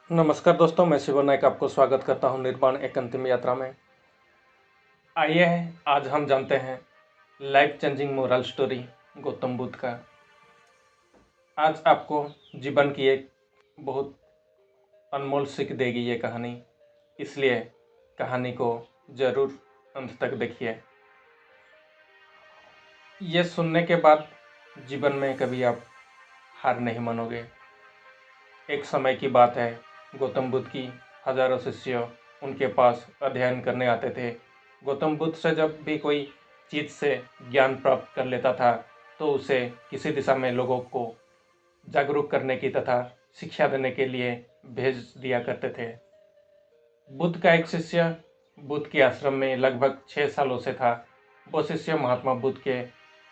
नमस्कार दोस्तों, मैं शिव नायक आपको स्वागत करता हूं निर्वाण एक अंतिम यात्रा में। आइए आज हम जानते हैं life changing moral story Gautam Buddha का। आज आपको जीवन की एक बहुत अनमोल सीख देगी ये कहानी, इसलिए कहानी को जरूर अंत तक देखिए। ये सुनने के बाद जीवन में कभी आप हार नहीं मानोगे। एक समय की बात है, गौतम बुद्ध की हजारों शिष्य उनके पास अध्ययन करने आते थे। गौतम बुद्ध से जब भी कोई चीज़ से ज्ञान प्राप्त कर लेता था तो उसे किसी दिशा में लोगों को जागरूक करने की तथा शिक्षा देने के लिए भेज दिया करते थे। बुद्ध का एक शिष्य बुद्ध के आश्रम में लगभग 6 सालों से था। वो शिष्य महात्मा बुद्ध के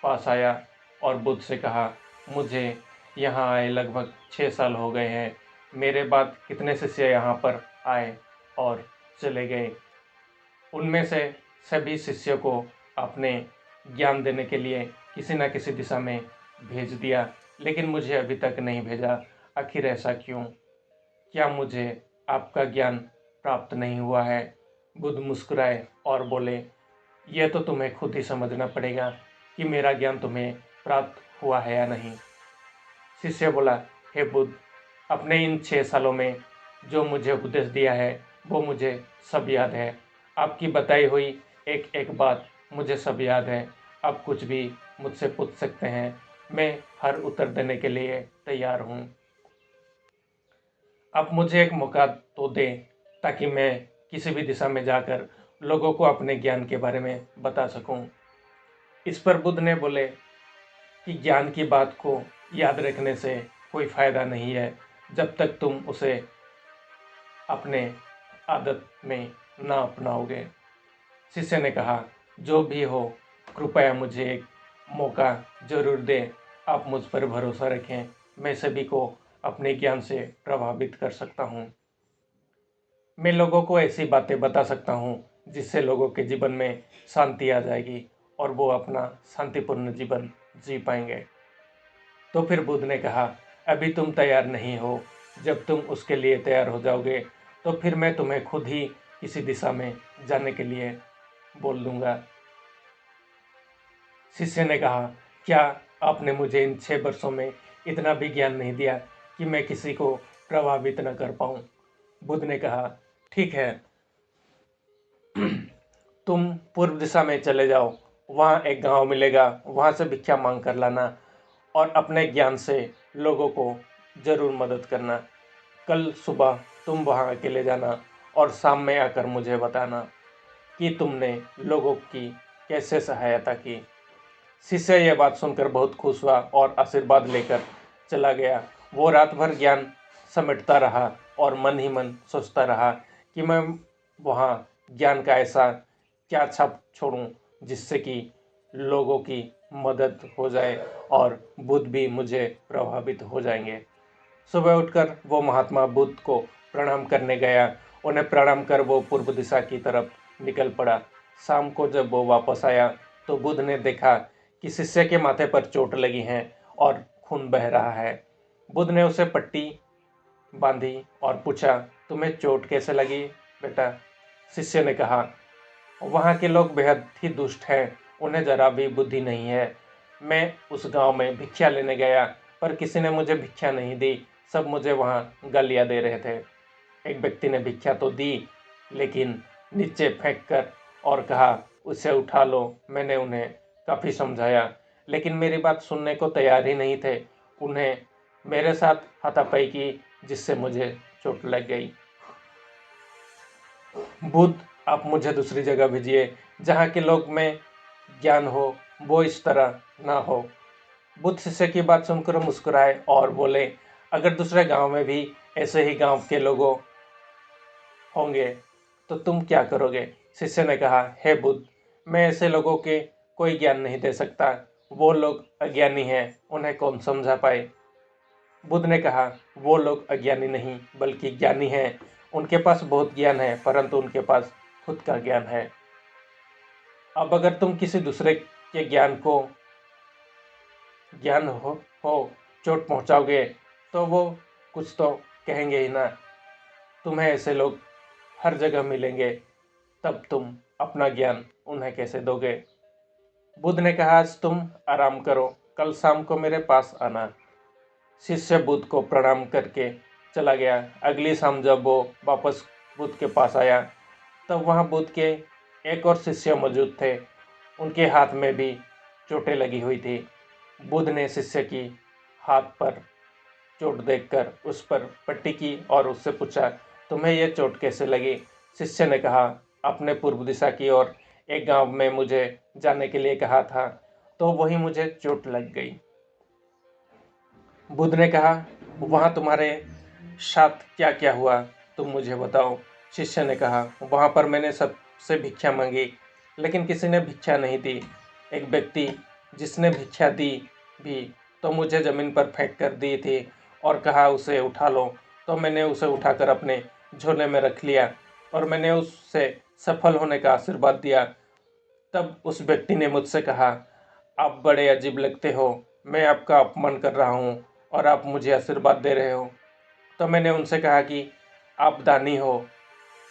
पास आया और बुद्ध से कहा, मुझे यहाँ आए लगभग 6 साल हो गए हैं। मेरे बाद कितने शिष्य यहाँ पर आए और चले गए। उनमें से सभी शिष्यों को अपने ज्ञान देने के लिए किसी न किसी दिशा में भेज दिया, लेकिन मुझे अभी तक नहीं भेजा। आखिर ऐसा क्यों? क्या मुझे आपका ज्ञान प्राप्त नहीं हुआ है? बुद्ध मुस्कुराए और बोले, यह तो तुम्हें खुद ही समझना पड़ेगा कि मेरा ज्ञान तुम्हें प्राप्त हुआ है या नहीं। शिष्य बोला, हे बुद्ध, अपने इन 6 सालों में जो मुझे उपदेश दिया है वो मुझे सब याद है। आपकी बताई हुई एक एक बात मुझे सब याद है। आप कुछ भी मुझसे पूछ सकते हैं, मैं हर उत्तर देने के लिए तैयार हूँ। आप मुझे एक मौका तो दें ताकि मैं किसी भी दिशा में जाकर लोगों को अपने ज्ञान के बारे में बता सकूं। इस पर बुद्ध ने बोले कि ज्ञान की बात को याद रखने से कोई फायदा नहीं है जब तक तुम उसे अपने आदत में ना अपनाओगे। शिष्य ने कहा, जो भी हो, कृपया मुझे एक मौका जरूर दें। आप मुझ पर भरोसा रखें, मैं सभी को अपने ज्ञान से प्रभावित कर सकता हूँ। मैं लोगों को ऐसी बातें बता सकता हूँ जिससे लोगों के जीवन में शांति आ जाएगी और वो अपना शांतिपूर्ण जीवन जी पाएंगे। तो फिर बुद्ध ने कहा, अभी तुम तैयार नहीं हो। जब तुम उसके लिए तैयार हो जाओगे तो फिर मैं तुम्हें खुद ही किसी दिशा में जाने के लिए बोल दूंगा। शिष्य ने कहा, क्या आपने मुझे इन 6 वर्षों में इतना भी ज्ञान नहीं दिया कि मैं किसी को प्रभावित न कर पाऊं? बुद्ध ने कहा, ठीक है, तुम पूर्व दिशा में चले जाओ। वहाँ एक गांव मिलेगा, वहाँ से भिक्षा मांग कर लाना और अपने ज्ञान से लोगों को जरूर मदद करना। कल सुबह तुम वहाँ अकेले जाना और शाम में आकर मुझे बताना कि तुमने लोगों की कैसे सहायता की। शिष्य यह बात सुनकर बहुत खुश हुआ और आशीर्वाद लेकर चला गया। वो रात भर ज्ञान समेटता रहा और मन ही मन सोचता रहा कि मैं वहाँ ज्ञान का ऐसा क्या छाप छोड़ूं जिससे कि लोगों की मदद हो जाए और बुद्ध भी मुझे प्रभावित हो जाएंगे। सुबह उठकर वो महात्मा बुद्ध को प्रणाम करने गया। उन्हें प्रणाम कर वो पूर्व दिशा की तरफ निकल पड़ा। शाम को जब वो वापस आया तो बुद्ध ने देखा कि शिष्य के माथे पर चोट लगी है और खून बह रहा है। बुद्ध ने उसे पट्टी बांधी और पूछा, तुम्हें चोट कैसे लगी बेटा? शिष्य ने कहा, वहाँ के लोग बेहद ही दुष्ट हैं, उन्हें जरा भी बुद्धि नहीं है। मैं उस गांव में भिक्षा लेने गया पर किसी ने मुझे भिक्षा नहीं दी, सब मुझे वहाँ गालियाँ दे रहे थे। एक व्यक्ति ने भिक्षा तो दी लेकिन नीचे फेंक कर और कहा, उसे उठा लो। मैंने उन्हें काफ़ी समझाया लेकिन मेरी बात सुनने को तैयार ही नहीं थे। उन्हें मेरे साथ हाथापाई की जिससे मुझे चोट लग गई। बुद्ध, आप मुझे दूसरी जगह भेजिए जहाँ के लोग में ज्ञान हो वो इस तरह ना हो। बुद्ध शिष्य की बात सुनकर मुस्कुराए और बोले, अगर दूसरे गांव में भी ऐसे ही गांव के लोगों होंगे तो तुम क्या करोगे? शिष्य ने कहा, हे बुद्ध, मैं ऐसे लोगों के कोई ज्ञान नहीं दे सकता। वो लोग अज्ञानी हैं, उन्हें कौन समझा पाए? बुद्ध ने कहा, वो लोग अज्ञानी नहीं बल्कि ज्ञानी हैं। उनके पास बहुत ज्ञान है परंतु उनके पास खुद का ज्ञान है। अब अगर तुम किसी दूसरे के ज्ञान हो चोट पहुंचाओगे तो वो कुछ तो कहेंगे ही ना। तुम्हें ऐसे लोग हर जगह मिलेंगे, तब तुम अपना ज्ञान उन्हें कैसे दोगे। बुद्ध ने कहा, आज तुम आराम करो, कल शाम को मेरे पास आना। शिष्य बुद्ध को प्रणाम करके चला गया। अगली शाम जब वो वापस बुद्ध के पास आया, तब वहाँ बुद्ध के एक और शिष्य मौजूद थे। उनके हाथ में भी चोटें लगी हुई थी। बुद्ध ने शिष्य की हाथ पर चोट देखकर उस पर पट्टी की और उससे पूछा, तुम्हें यह चोट कैसे लगी। शिष्य ने कहा, आपने पूर्व दिशा की ओर एक गांव में मुझे जाने के लिए कहा था, तो वही मुझे चोट लग गई। बुद्ध ने कहा, वहाँ तुम्हारे साथ क्या क्या हुआ, तुम मुझे बताओ। शिष्य ने कहा, वहाँ पर मैंने सबसे भिक्षा मांगी, लेकिन किसी ने भिक्षा नहीं दी। एक व्यक्ति जिसने भिक्षा दी भी तो मुझे ज़मीन पर फेंक कर दी थी और कहा उसे उठा लो, तो मैंने उसे उठाकर अपने झोले में रख लिया और मैंने उससे सफल होने का आशीर्वाद दिया। तब उस व्यक्ति ने मुझसे कहा, आप बड़े अजीब लगते हो, मैं आपका अपमान कर रहा हूँ और आप मुझे आशीर्वाद दे रहे हो। तो मैंने उनसे कहा कि आप दानी हो,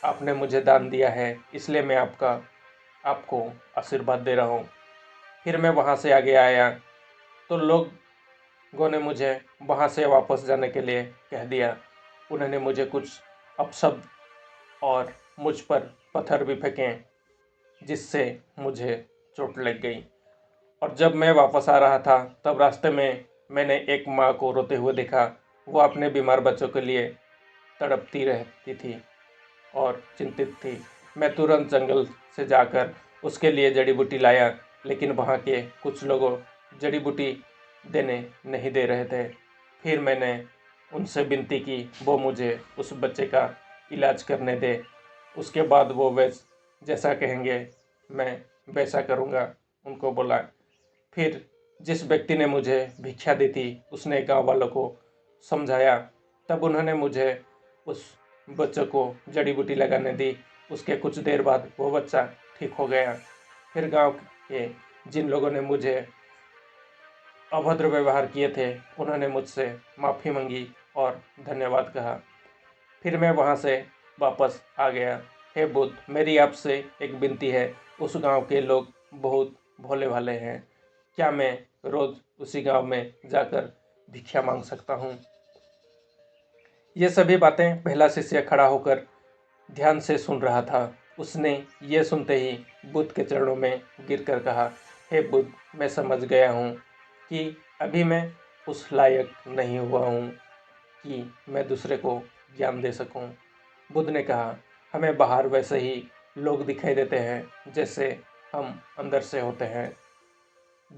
आपने मुझे दान दिया है, इसलिए मैं आपको आशीर्वाद दे रहा हूँ। फिर मैं वहाँ से आगे आया तो लोगों ने मुझे वहाँ से वापस जाने के लिए कह दिया। उन्होंने मुझे कुछ अपशब्द और मुझ पर पत्थर भी फेंके, जिससे मुझे चोट लग गई। और जब मैं वापस आ रहा था, तब रास्ते में मैंने एक माँ को रोते हुए देखा। वो अपने बीमार बच्चों के लिए तड़पती रहती थी और चिंतित थी। मैं तुरंत जंगल से जाकर उसके लिए जड़ी बूटी लाया, लेकिन वहाँ के कुछ लोगों जड़ी बूटी देने नहीं दे रहे थे। फिर मैंने उनसे विनती की वो मुझे उस बच्चे का इलाज करने दे। उसके बाद वो जैसा कहेंगे मैं वैसा करूँगा, उनको बोला। फिर जिस व्यक्ति ने मुझे भिक्षा दी थी उसने गांव वालों को समझाया। तब उन्होंने मुझे उस बच्चे को जड़ी बूटी लगाने दी। उसके कुछ देर बाद वो बच्चा ठीक हो गया। फिर गांव के जिन लोगों ने मुझे अभद्र व्यवहार किए थे, उन्होंने मुझसे माफ़ी मांगी और धन्यवाद कहा। फिर मैं वहाँ से वापस आ गया। हे बुद्ध, मेरी आपसे एक विनती है, उस गांव के लोग बहुत भोले भाले हैं, क्या मैं रोज़ उसी गांव में जाकर भिक्षा मांग सकता हूँ। ये सभी बातें पहला शिष्य खड़ा होकर ध्यान से सुन रहा था। उसने ये सुनते ही बुद्ध के चरणों में गिरकर कहा, हे बुद्ध, मैं समझ गया हूँ कि अभी मैं उस लायक नहीं हुआ हूँ कि मैं दूसरे को ज्ञान दे सकूं। बुद्ध ने कहा, हमें बाहर वैसे ही लोग दिखाई देते हैं जैसे हम अंदर से होते हैं।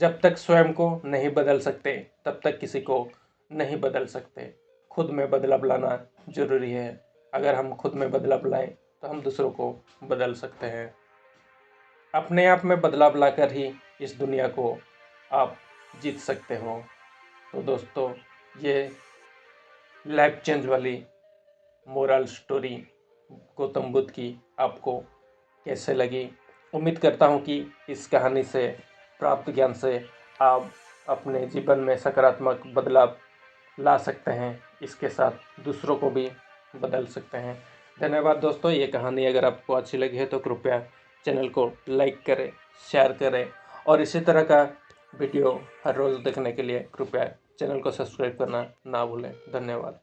जब तक स्वयं को नहीं बदल सकते, तब तक किसी को नहीं बदल सकते। खुद में बदलाव लाना जरूरी है। अगर हम खुद में बदलाव लाएं तो हम दूसरों को बदल सकते हैं। अपने आप में बदलाव लाकर ही इस दुनिया को आप जीत सकते हो। तो दोस्तों, ये लाइफ चेंज वाली मोरल स्टोरी गौतम बुद्ध की आपको कैसे लगी। उम्मीद करता हूँ कि इस कहानी से प्राप्त ज्ञान से आप अपने जीवन में सकारात्मक बदलाव ला सकते हैं, इसके साथ दूसरों को भी बदल सकते हैं। धन्यवाद दोस्तों। ये कहानी अगर आपको अच्छी लगी है तो कृपया चैनल को लाइक करें, शेयर करें और इसी तरह का वीडियो हर रोज़ देखने के लिए कृपया चैनल को सब्सक्राइब करना ना भूलें। धन्यवाद।